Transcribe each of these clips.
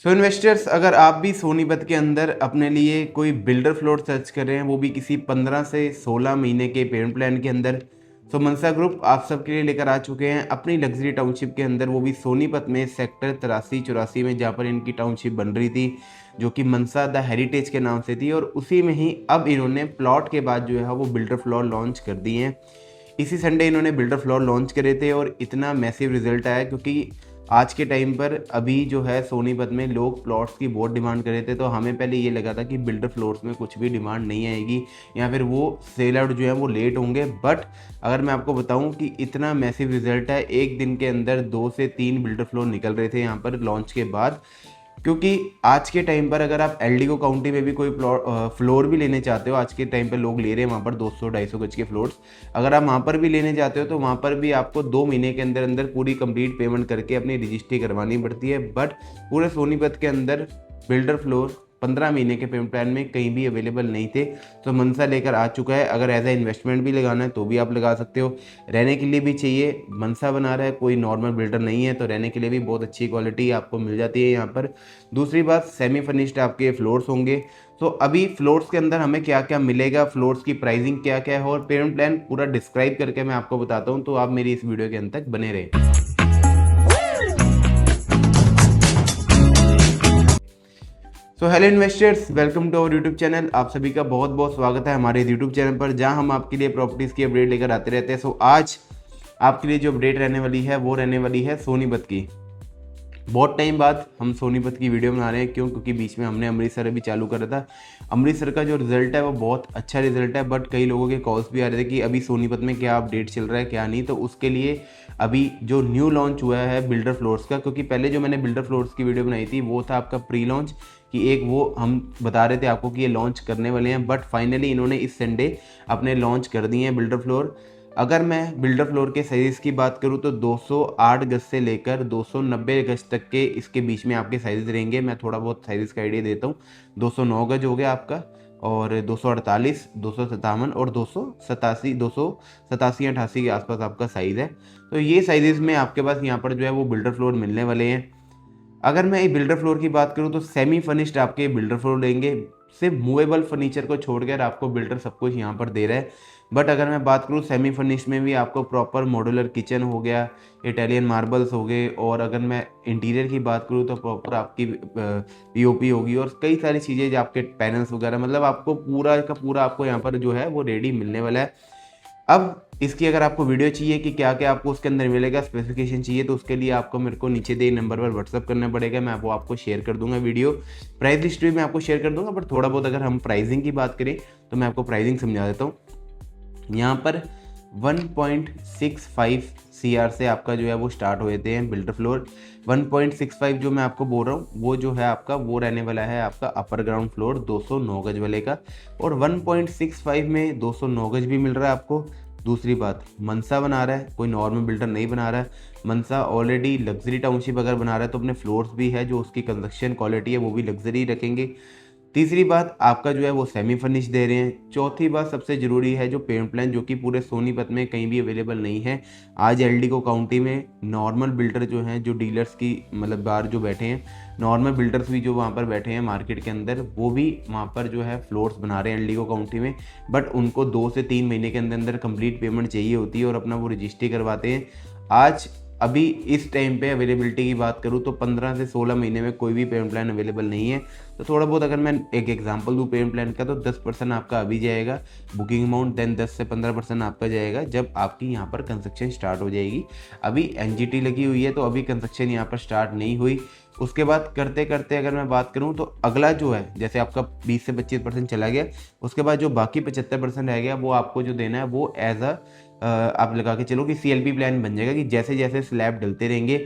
सो investors, अगर आप भी सोनीपत के अंदर अपने लिए कोई बिल्डर फ्लोर सर्च कर रहे हैं, वो भी किसी 15 से 16 महीने के पेमेंट प्लान के अंदर, सो मनसा ग्रुप आप सबके लिए लेकर आ चुके हैं अपनी लग्जरी टाउनशिप के अंदर, वो भी सोनीपत में सेक्टर 83-84 में, जहाँ पर इनकी टाउनशिप बन रही थी, जो कि मनसा द हेरिटेज के नाम से थी। और उसी में ही अब इन्होंने प्लॉट के बाद जो है वो बिल्डर फ्लोर लॉन्च कर दिए हैं। इसी संडे इन्होंने बिल्डर फ्लोर लॉन्च करे थे और इतना मैसिव रिजल्ट आया, क्योंकि आज के टाइम पर अभी जो है सोनीपत में लोग प्लॉट्स की बहुत डिमांड कर रहे थे। तो हमें पहले ये लगा था कि बिल्डर फ्लोर्स में कुछ भी डिमांड नहीं आएगी या फिर वो सेल आउट जो है वो लेट होंगे। बट अगर मैं आपको बताऊं कि इतना मैसिव रिजल्ट है, एक दिन के अंदर 2 से 3 बिल्डर फ्लोर निकल रहे थे यहाँ पर लॉन्च के बाद। क्योंकि आज के टाइम पर अगर आप एलडीगो काउंटी में भी कोई फ्लोर भी लेने चाहते हो, आज के टाइम पर लोग ले रहे हैं वहाँ पर 200-250 गज के फ्लोर्स। अगर आप वहाँ पर भी लेने जाते हो तो वहाँ पर भी आपको 2 महीने के अंदर अंदर पूरी कंप्लीट पेमेंट करके अपनी रजिस्ट्री करवानी पड़ती है। बट पूरे सोनीपत के अंदर बिल्डर फ्लोर 15 महीने के पेमेंट प्लान में कहीं भी अवेलेबल नहीं थे। तो मनसा लेकर आ चुका है। अगर एज ए इन्वेस्टमेंट भी लगाना है तो भी आप लगा सकते हो, रहने के लिए भी चाहिए, मनसा बना रहा है, कोई नॉर्मल बिल्डर नहीं है, तो रहने के लिए भी बहुत अच्छी क्वालिटी आपको मिल जाती है यहाँ पर। दूसरी बात, सेमी फर्निश्ड आपके फ्लोर्स होंगे। तो अभी फ्लोर्स के अंदर हमें क्या क्या मिलेगा, फ्लोर्स की प्राइसिंग क्या क्या है और पेमेंट प्लान पूरा डिस्क्राइब करके मैं आपको बताता हूँ, तो आप मेरी इस वीडियो के अंत तक बने रहें। So hello investors, welcome to our YouTube channel. आप सभी का बहुत बहुत स्वागत है हमारे यूट्यूब चैनल पर, जहां हम आपके लिए प्रॉपर्टीज़ की अपडेट लेकर आते रहते हैं। सो आज आपके लिए जो अपडेट रहने वाली है वो रहने वाली है सोनीपत की। बहुत टाइम बाद हम सोनीपत की वीडियो बना रहे हैं, क्यों? क्योंकि बीच में हमने अमृतसर अभी चालू करा था। अमृतसर का जो रिजल्ट है वो बहुत अच्छा रिजल्ट है, बट कई लोगों के कॉल्स भी आ रहे थे कि अभी सोनीपत में क्या अपडेट चल रहा है क्या नहीं। तो उसके लिए अभी जो न्यू लॉन्च हुआ है बिल्डर फ्लोर्स का, क्योंकि पहले जो मैंने बिल्डर फ्लोर्स की वीडियो बनाई थी वो था आपका प्री लॉन्च, कि एक वो हम बता रहे थे आपको कि ये लॉन्च करने वाले हैं। बट फाइनली इन्होंने इस संडे अपने लॉन्च कर दिए हैं बिल्डर फ्लोर। अगर मैं बिल्डर फ्लोर के साइज़ की बात करूँ तो 208 गज से लेकर 290 गज तक के इसके बीच में आपके साइज़ रहेंगे। मैं थोड़ा बहुत साइज़ का आइडिया देता हूँ। 209 गज हो गया आपका, और 248, 257 और 287, 287-88 के आसपास आपका साइज़ है। तो ये साइज़ में आपके पास यहाँ पर जो है वो बिल्डर फ्लोर मिलने वाले हैं। अगर मैं बिल्डर फ्लोर की बात करूँ तो सेमी फर्निश्ड आपके बिल्डर फ्लोर लेंगे। सिर्फ मूवेबल फर्नीचर को छोड़कर आपको बिल्डर सब कुछ यहाँ पर दे रहा है। बट अगर मैं बात करूँ सेमी फर्निश्ड में भी आपको प्रॉपर मॉड्यूलर किचन हो गया, इटालियन मार्बल्स हो गए, और अगर मैं इंटीरियर की बात करूँ तो प्रॉपर आपकी पीओपी होगी और कई सारी चीज़ें जो आपके पैनल्स वगैरह, मतलब आपको पूरा का पूरा आपको यहाँ पर जो है वो रेडी मिलने वाला है। अब इसकी अगर आपको वीडियो चाहिए कि क्या क्या आपको उसके अंदर मिलेगा, स्पेसिफिकेशन चाहिए, तो उसके लिए आपको मेरे को नीचे दिए नंबर पर व्हाट्सअप करना पड़ेगा। मैं वो आपको शेयर कर दूंगा वीडियो। प्राइस लिस्ट भी मैं आपको शेयर कर दूंगा। बट थोड़ा बहुत अगर हम प्राइसिंग की बात करें तो मैं आपको प्राइसिंग समझा देता हूँ। यहाँ पर 1.65 CR से आपका जो है वो स्टार्ट हुए थे बिल्डर फ्लोर। 1.65 जो मैं आपको बोल रहा हूँ वो जो है आपका वो रहने वाला है आपका अपर ग्राउंड फ्लोर 209 गज वाले का, और 1.65 में 209 गज भी मिल रहा है आपको। दूसरी बात, मनसा बना रहा है, कोई नॉर्मल बिल्डर नहीं बना रहा है। मनसा ऑलरेडी लग्जरी टाउनशिप अगर बना रहा है तो अपने फ्लोर्स भी है जो उसकी कंस्ट्रक्शन क्वालिटी है वो भी लग्जरी रखेंगे। तीसरी बात, आपका जो है वो सेमी फर्निश दे रहे हैं। चौथी बात सबसे ज़रूरी है जो पेमेंट प्लान, जो कि पूरे सोनीपत में कहीं भी अवेलेबल नहीं है। आज एलडीगो काउंटी में नॉर्मल बिल्डर जो हैं, जो डीलर्स की मतलब बाहर जो बैठे हैं, नॉर्मल बिल्डर्स भी जो वहाँ पर बैठे हैं मार्केट के अंदर, वो भी वहाँ पर जो है फ्लोर्स बना रहे हैं एलडीगो काउंटी में। बट उनको 2 से 3 महीने के अंदर अंदर कंप्लीट पेमेंट चाहिए होती है और अपना वो रजिस्ट्री करवाते हैं। आज अभी इस टाइम पे अवेलेबिलिटी की बात करूँ तो 15 से 16 महीने में कोई भी पेमेंट प्लान अवेलेबल नहीं है। तो थोड़ा बहुत अगर मैं एक एग्जांपल दूँ पेमेंट प्लान का, तो 10% आपका अभी जाएगा बुकिंग अमाउंट, देन 10 से 15% आपका जाएगा जब आपकी यहाँ पर कंस्ट्रक्शन स्टार्ट हो जाएगी। अभी एनजीटी लगी हुई है तो अभी कंस्ट्रक्शन यहाँ पर स्टार्ट नहीं हुई। उसके बाद करते करते अगर मैं बात करूँ तो अगला जो है, जैसे आपका 20 से 25% चला गया, उसके बाद जो बाकी 75% रह गया वो आपको जो देना है वो एज आप लगा के चलो कि सीएलपी प्लान बन जाएगा, कि जैसे जैसे स्लैब डलते रहेंगे,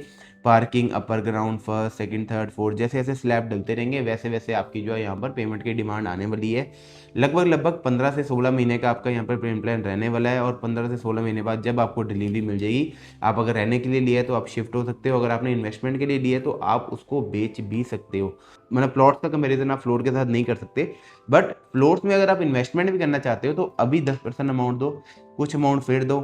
parking, upper ground, first, second, third, fourth, जैसे जैसे स्लैब डलते रहेंगे वैसे वैसे आपकी जो है यहाँ पर पेमेंट की डिमांड आने वाली है। लगभग 15 से 16 महीने का आपका यहाँ पर पेमेंट प्लान रहने वाला है, और 15 से 16 महीने बाद जब आपको डिलीवरी मिल जाएगी, आप अगर रहने के लिए लिया है तो आप शिफ्ट हो सकते हो, अगर आपने इन्वेस्टमेंट के लिए लिया है तो आप उसको बेच भी सकते हो। मतलब प्लॉट्स का कंपेरिजन आप फ्लोर के साथ नहीं कर सकते, बट फ्लोर्स में अगर आप इन्वेस्टमेंट भी करना चाहते हो तो अभी 10% अमाउंट दो, कुछ अमाउंट फिर दो,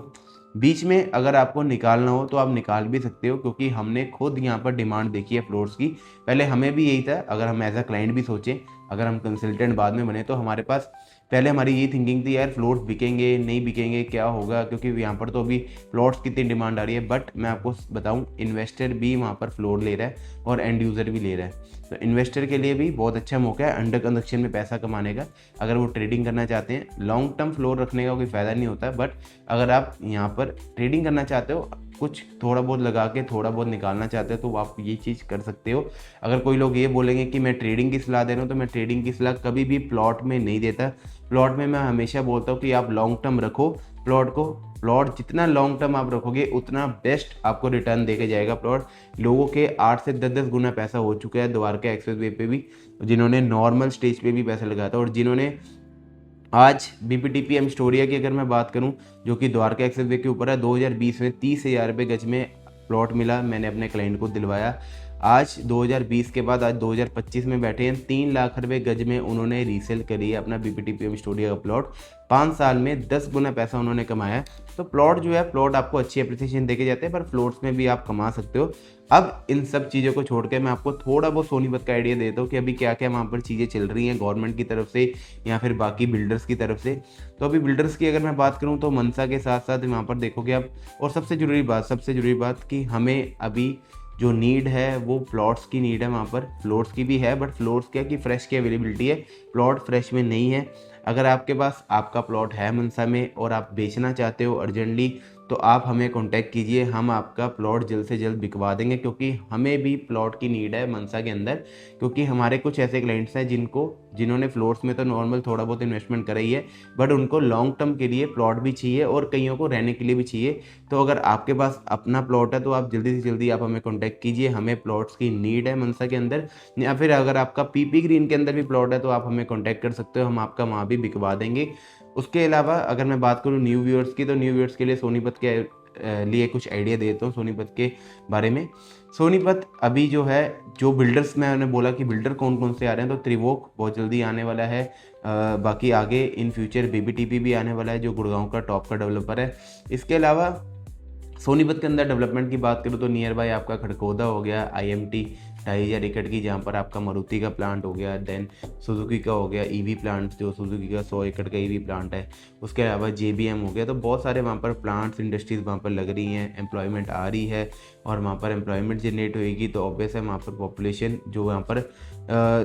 बीच में अगर आपको निकालना हो तो आप निकाल भी सकते हो, क्योंकि हमने खुद यहाँ पर डिमांड देखी है फ्लोर्स की। पहले हमें भी यही था, अगर हम एज अ क्लाइंट भी सोचें, अगर हम कंसल्टेंट बाद में बने, तो हमारे पास पहले हमारी यही थिंकिंग थी यार फ्लोर्स बिकेंगे नहीं बिकेंगे क्या होगा, क्योंकि यहाँ पर तो अभी प्लॉट्स की इतनी डिमांड आ रही है। बट मैं आपको बताऊँ, इन्वेस्टर भी वहाँ पर फ्लोर ले रहा है और एंड यूज़र भी ले रहा है। तो इन्वेस्टर के लिए भी बहुत अच्छा मौका है अंडर कंस्ट्रक्शन में पैसा कमाने का। अगर वो ट्रेडिंग करना चाहते हैं, लॉन्ग टर्म फ्लोर रखने का कोई फ़ायदा नहीं होता, बट अगर आप यहाँ पर ट्रेडिंग करना चाहते हो, कुछ थोड़ा बहुत लगा के थोड़ा बहुत निकालना चाहते हो, तो आप ये चीज़ कर सकते हो। अगर कोई लोग ये बोलेंगे कि मैं ट्रेडिंग की सलाह दे रहा हूँ, तो मैं ट्रेडिंग की सलाह कभी भी प्लॉट में नहीं देता। प्लॉट में मैं हमेशा बोलता हूँ कि आप लॉन्ग टर्म रखो प्लॉट को। प्लॉट जितना लॉन्ग टर्म आप रखोगे उतना बेस्ट आपको रिटर्न देके जाएगा प्लॉट। लोगों के 8 से 10 गुना पैसा हो चुका है द्वारका एक्सप्रेस वे पे भी, जिन्होंने नॉर्मल स्टेज पे भी पैसा लगाया था, और जिन्होंने आज बीपीटीपी एस्टोरिया की अगर मैं बात करूं, जो कि द्वारका एक्सप्रेस वे के ऊपर है, 2020 में 30,000 रुपये गज में प्लॉट मिला, मैंने अपने क्लाइंट को दिलवाया। आज 2020 के बाद आज 2025 में बैठे हैं, 3 लाख रुपए गज में उन्होंने रीसेल करी है अपना बीपीटीपी एस्टोरिया का प्लॉट। 5 साल में 10 गुना पैसा उन्होंने कमाया। तो प्लॉट जो है, प्लॉट आपको अच्छी अप्रिसिएशन देके जाते हैं, पर फ्लोर्स में भी आप कमा सकते हो। अब इन सब चीज़ों को छोड़ के मैं आपको थोड़ा बहुत सोनीपत का आइडिया देता हूँ कि अभी क्या क्या वहाँ पर चीज़ें चल रही हैं गवर्नमेंट की तरफ से या फिर बाकी बिल्डर्स की तरफ से। तो अभी बिल्डर्स की अगर मैं बात करूँ तो मनसा के साथ साथ वहाँ पर देखोगे आप, और सबसे ज़रूरी बात कि हमें अभी जो नीड है वो प्लॉट्स की नीड है। वहाँ पर फ्लोर्स की भी है, बट फ्लोर्स क्या कि फ्रेश की अवेलेबिलिटी है, प्लॉट फ्रेश में नहीं है। अगर आपके पास आपका प्लॉट है मनसा में और आप बेचना चाहते हो अर्जेंटली, तो आप हमें कांटेक्ट कीजिए, हम आपका प्लॉट जल्द से जल्द बिकवा देंगे, क्योंकि हमें भी प्लॉट की नीड है मनसा के अंदर। क्योंकि हमारे कुछ ऐसे क्लाइंट्स हैं जिन्होंने फ्लोर्स में तो नॉर्मल थोड़ा बहुत इन्वेस्टमेंट करा ही है, बट उनको लॉन्ग टर्म के लिए प्लॉट भी चाहिए और कईयों को रहने के लिए भी चाहिए। तो अगर आपके पास अपना प्लॉट है तो आप जल्दी से जल्दी आप हमें कॉन्टैक्ट कीजिए, हमें प्लॉट्स की नीड है मनसा के अंदर। या फिर अगर आपका पीपी ग्रीन के अंदर भी प्लॉट है तो आप हमें कॉन्टैक्ट कर सकते हो, हम आपका वहाँ भी बिकवा देंगे। उसके अलावा अगर मैं बात करूँ न्यू व्यूअर्स की, तो न्यू व्यूअर्स के लिए सोनीपत के लिए कुछ आइडिया देता हूँ सोनीपत के बारे में। सोनीपत अभी जो है, जो बिल्डर्स मैंने बोला कि बिल्डर कौन कौन से आ रहे हैं, तो त्रिवोक बहुत जल्दी आने वाला है। बाकी आगे इन फ्यूचर बीबीटीपी भी आने वाला है, जो गुड़गांव का टॉप का डेवलपर है। इसके अलावा सोनीपत के अंदर डेवलपमेंट की बात करूँ तो नियर बाय आपका खड़कोदा हो गया, IMT 2,500 एकड़ की, जहाँ पर आपका मारुति का प्लांट हो गया, देन सुजुकी का हो गया EV प्लांट, जो सुजुकी का 100 एकड़ का EV प्लांट है। उसके अलावा JBM हो गया। तो बहुत सारे वहाँ पर प्लांट्स इंडस्ट्रीज़ वहाँ पर लग रही हैं, एम्प्लॉयमेंट आ रही है, और वहाँ पर एम्प्लॉयमेंट जनरेट होएगी तो ऑब्वियस है वहाँ पर पॉपुलेशन, जो वहाँ पर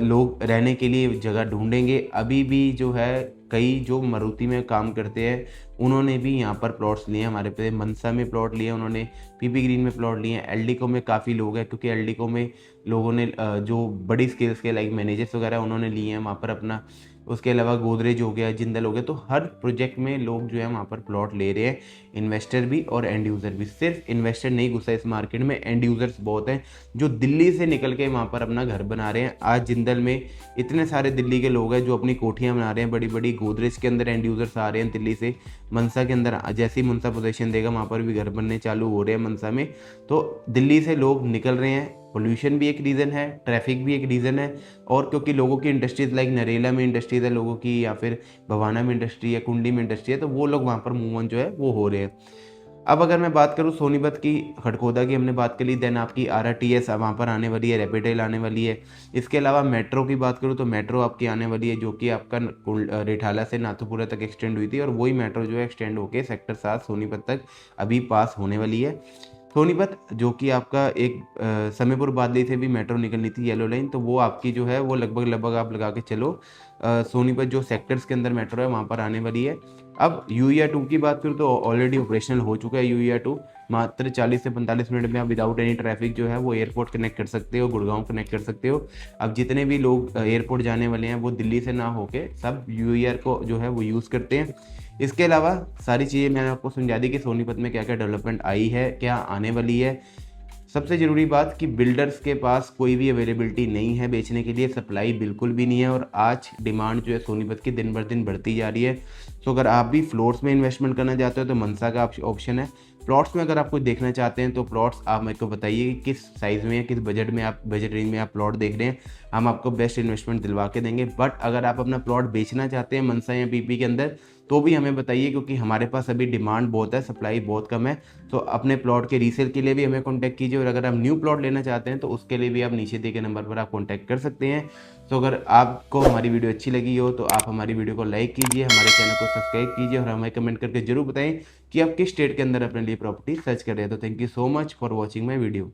लोग रहने के लिए जगह ढूंढेंगे। अभी भी जो है कई जो मारुति में काम करते हैं उन्होंने भी यहाँ पर प्लॉट्स लिए हैं, हमारे पे मनसा में प्लॉट लिए उन्होंने, पीपी ग्रीन में प्लॉट लिए हैं, एलडीको में काफ़ी लोग हैं, क्योंकि एलडीको में लोगों ने जो बड़ी स्केल्स के लाइक मैनेजर्स वगैरह उन्होंने लिए हैं वहाँ पर अपना। उसके अलावा गोदरेज हो गया, जिंदल हो गया। तो हर प्रोजेक्ट में लोग जो है वहाँ पर प्लॉट ले रहे हैं, इन्वेस्टर भी और एंड यूज़र भी। सिर्फ इन्वेस्टर नहीं घुसा इस मार्केट में, एंड यूज़र्स बहुत हैं जो दिल्ली से निकल के वहाँ पर अपना घर बना रहे हैं। आज जिंदल में इतने सारे दिल्ली के लोग हैं जो अपनी कोठियाँ बना रहे हैं बड़ी बड़ी। गोदरेज के अंदर एंड यूज़र्स आ रहे हैं दिल्ली से। मनसा के अंदर जैसे ही मनसा पोजीशन देगा वहाँ पर भी घर बनने चालू हो रहे हैं मनसा में। तो दिल्ली से लोग निकल रहे हैं। पोल्यूशन भी एक रीज़न है, ट्रैफिक भी एक रीज़न है, और क्योंकि लोगों की इंडस्ट्रीज़ लाइक नरेला में इंडस्ट्रीज़ है लोगों की, या फिर भवाना में इंडस्ट्री है, कुंडी में इंडस्ट्री है, तो वो लोग वहाँ पर मूव ऑन जो है वो हो रहे हैं। अब अगर मैं बात करूँ सोनीपत की, खड़कोदा की हमने बात कर ली, देन आपकी RRTS वहाँ पर आने वाली है, रैपिड आने वाली है। इसके अलावा मेट्रो की बात करूँ तो मेट्रो आपकी आने वाली है, जो कि आपका रिठाला से नाथुपुरा तक एक्सटेंड हुई थी, और वही मेट्रो जो है एक्सटेंड होकर सेक्टर 7 सोनीपत तक अभी पास होने वाली है। सोनीपत जो कि आपका एक समयपुर बादली से भी मेट्रो निकलनी थी येलो लाइन, तो वो आपकी जो है वो लगभग आप लगा के चलो सोनीपत जो सेक्टर्स के अंदर मेट्रो है वहाँ पर आने वाली है। अब यूईआर 2 की बात करूँ तो ऑलरेडी ऑपरेशनल हो चुका है यूईआर 2। मात्र 40 से 45 मिनट में आप विदाउट एनी ट्रैफिक जो है वो एयरपोर्ट कनेक्ट कर सकते हो, गुड़गांव कनेक्ट कर सकते हो। अब जितने भी लोग एयरपोर्ट जाने वाले हैं वो दिल्ली से ना होके सब यूईआर को जो है वो यूज़ करते हैं। इसके अलावा सारी चीज़ें मैंने आपको समझा दी कि सोनीपत में क्या क्या डेवलपमेंट आई है, क्या आने वाली है। सबसे ज़रूरी बात कि बिल्डर्स के पास कोई भी अवेलेबिलिटी नहीं है बेचने के लिए, सप्लाई बिल्कुल भी नहीं है, और आज डिमांड जो है सोनीपत की दिन बर दिन बढ़ती जा रही है। तो अगर आप भी फ्लोर्स में इन्वेस्टमेंट करना चाहते हो तो मनसा का ऑप्शन है। प्लॉट्स में अगर आप कुछ देखना चाहते हैं तो प्लॉट्स आप मेरे को बताइए कि किस साइज़ में, किस बजट में, आप बजट रेंज में आप प्लॉट देख रहे हैं, हम आपको बेस्ट इन्वेस्टमेंट दिलवा के देंगे। बट अगर आप अपना प्लॉट बेचना चाहते हैं मनसा या पीपी के अंदर, तो भी हमें बताइए, क्योंकि हमारे पास अभी डिमांड बहुत है, सप्लाई बहुत कम है। तो अपने प्लॉट के रीसेल के लिए भी हमें कॉन्टैक्ट कीजिए, और अगर आप न्यू प्लॉट लेना चाहते हैं तो उसके लिए भी आप नीचे दिए गए नंबर पर आप कॉन्टैक्ट कर सकते हैं। तो अगर आपको हमारी वीडियो अच्छी लगी हो तो आप हमारी वीडियो को लाइक कीजिए, हमारे चैनल को सब्सक्राइब कीजिए, और हमें कमेंट करके जरूर बताएं कि आप किस स्टेट के अंदर अपने लिए प्रॉपर्टी सर्च कर रहे हैं। तो thank you so much for watching my video.